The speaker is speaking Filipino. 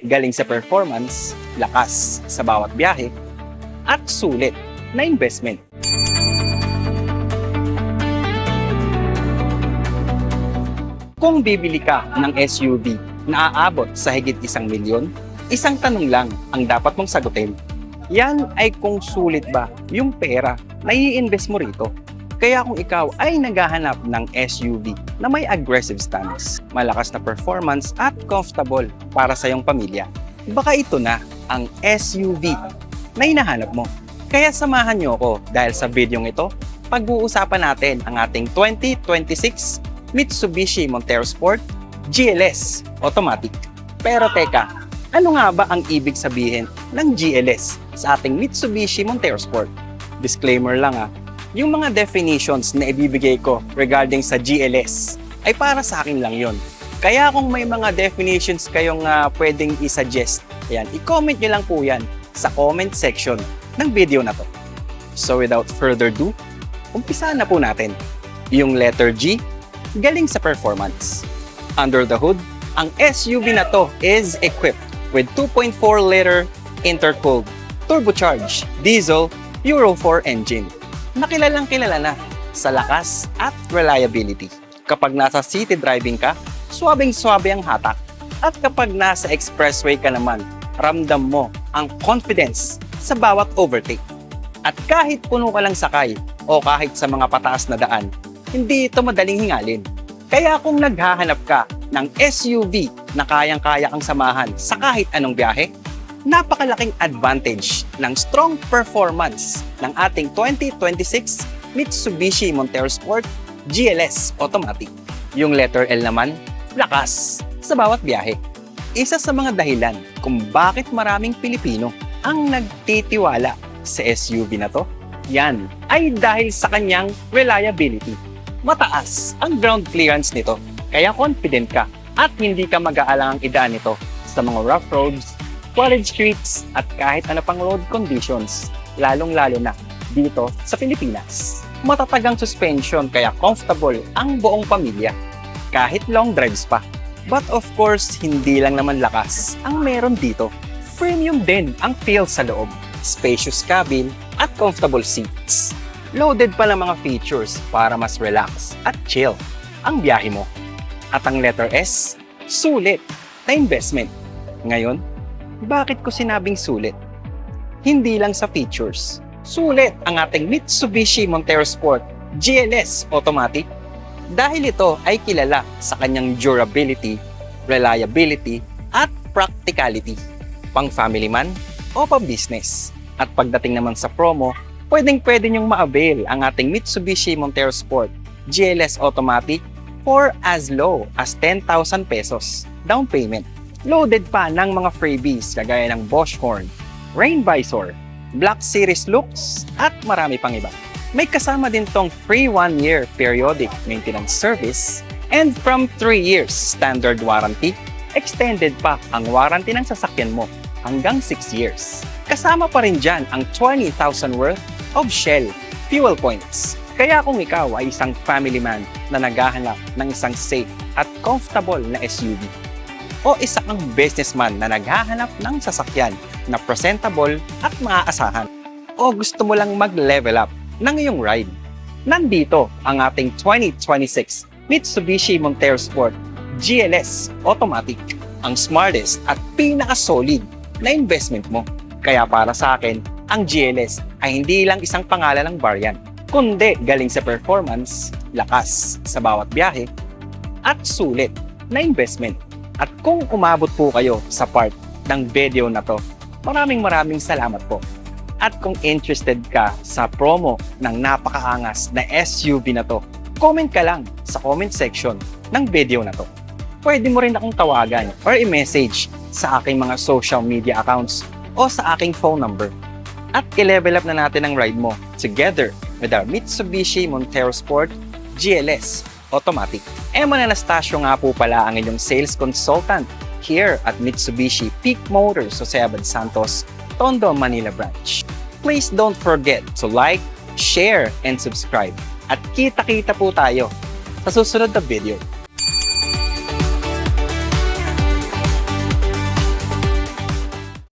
galing sa performance, lakas sa bawat biyahe, at sulit na investment. Kung bibili ka ng SUV na aabot sa higit 1 milyon, isang tanong lang ang dapat mong sagutin. Yan ay kung sulit ba yung pera na i-invest mo rito. Kaya kung ikaw ay naghahanap ng SUV na may aggressive stance, malakas na performance at comfortable para sa iyong pamilya, baka ito na ang SUV na hinahanap mo. Kaya samahan niyo ako dahil sa videong ito, pag-uusapan natin ang ating 2026 Mitsubishi Montero Sport GLS Automatic. Pero teka, ano nga ba ang ibig sabihin ng GLS sa ating Mitsubishi Montero Sport? Disclaimer lang yung mga definitions na ibibigay ko regarding sa GLS ay para sa akin lang yon. Kaya kung may mga definitions kayong pwedeng i-suggest, i-comment nyo lang po yan sa comment section ng video na to. So without further ado, umpisa na po natin. Yung letter G, galing sa performance. Under the hood, ang SUV na to is equipped with 2.4-liter intercooled turbocharged diesel Euro 4 engine na kilala na sa lakas at reliability. Kapag nasa city driving ka, swabing-swabe ang hatak. At kapag nasa expressway ka naman, ramdam mo ang confidence sa bawat overtake. At kahit puno ka lang sakay o kahit sa mga pataas na daan, hindi ito madaling hingalin. Kaya kung naghahanap ka ng SUV na kayang-kaya kang samahan sa kahit anong biyahe, napakalaking advantage ng strong performance ng ating 2026 Mitsubishi Montero Sport GLS Automatic. Yung letter L naman, lakas sa bawat biyahe. Isa sa mga dahilan kung bakit maraming Pilipino ang nagtitiwala sa SUV na to, yan ay dahil sa kanyang reliability. Mataas ang ground clearance nito, kaya confident ka at hindi ka mag-aalangang idaan nito sa mga rough roads, college streets at kahit ano pang road conditions, lalong-lalo na dito sa Pilipinas. Matatagang suspension kaya comfortable ang buong pamilya, kahit long drives pa. But of course, hindi lang naman lakas ang meron dito. Premium din ang feel sa loob, spacious cabin at comfortable seats. Loaded pa ng mga features para mas relax at chill ang biyahe mo. At ang letter S, sulit na investment. Ngayon, bakit ko sinabing sulit? Hindi lang sa features. Sulit ang ating Mitsubishi Montero Sport GLS Automatic dahil ito ay kilala sa kanyang durability, reliability, at practicality. Pang family man o pang business. At pagdating naman sa promo, pwedeng-pwede nyong ma-avail ang ating Mitsubishi Montero Sport GLS Automatic for as low as 10,000 pesos down payment. Loaded pa ng mga freebies kagaya ng Bosch horn, rain visor, Black Series looks, at marami pang iba. May kasama din tong free 1-year periodic maintenance service and from 3 years standard warranty, extended pa ang warranty ng sasakyan mo hanggang 6 years. Kasama pa rin dyan ang 20,000 worth of Shell fuel points. Kaya kung ikaw ay isang family man na naghahanap ng isang safe at comfortable na SUV, o isa kang businessman na naghahanap ng sasakyan na presentable at maaasahan, o gusto mo lang mag-level up ng iyong ride, nandito ang ating 2026 Mitsubishi Montero Sport GLS Automatic, ang smartest at pinaka-solid na investment mo. Kaya para sa akin, ang GLS ay hindi lang isang pangalan ng variant, kundi galing sa performance, lakas sa bawat biyahe, at sulit na investment. At kung umabot po kayo sa part ng video na to, maraming salamat po. At kung interested ka sa promo ng napakaangas na SUV na to, comment ka lang sa comment section ng video na to. Pwede mo rin akong tawagan or i-message sa aking mga social media accounts o sa aking phone number. At i-level up na natin ang ride mo together with our Mitsubishi Montero Sport GLS Automatic. Eman Anastasio nga po pala ang inyong sales consultant here at Mitsubishi Peak Motors Jose Abad Santos, Tondo, Manila branch. Please don't forget to like, share, and subscribe. At kita-kita po tayo sa susunod na video.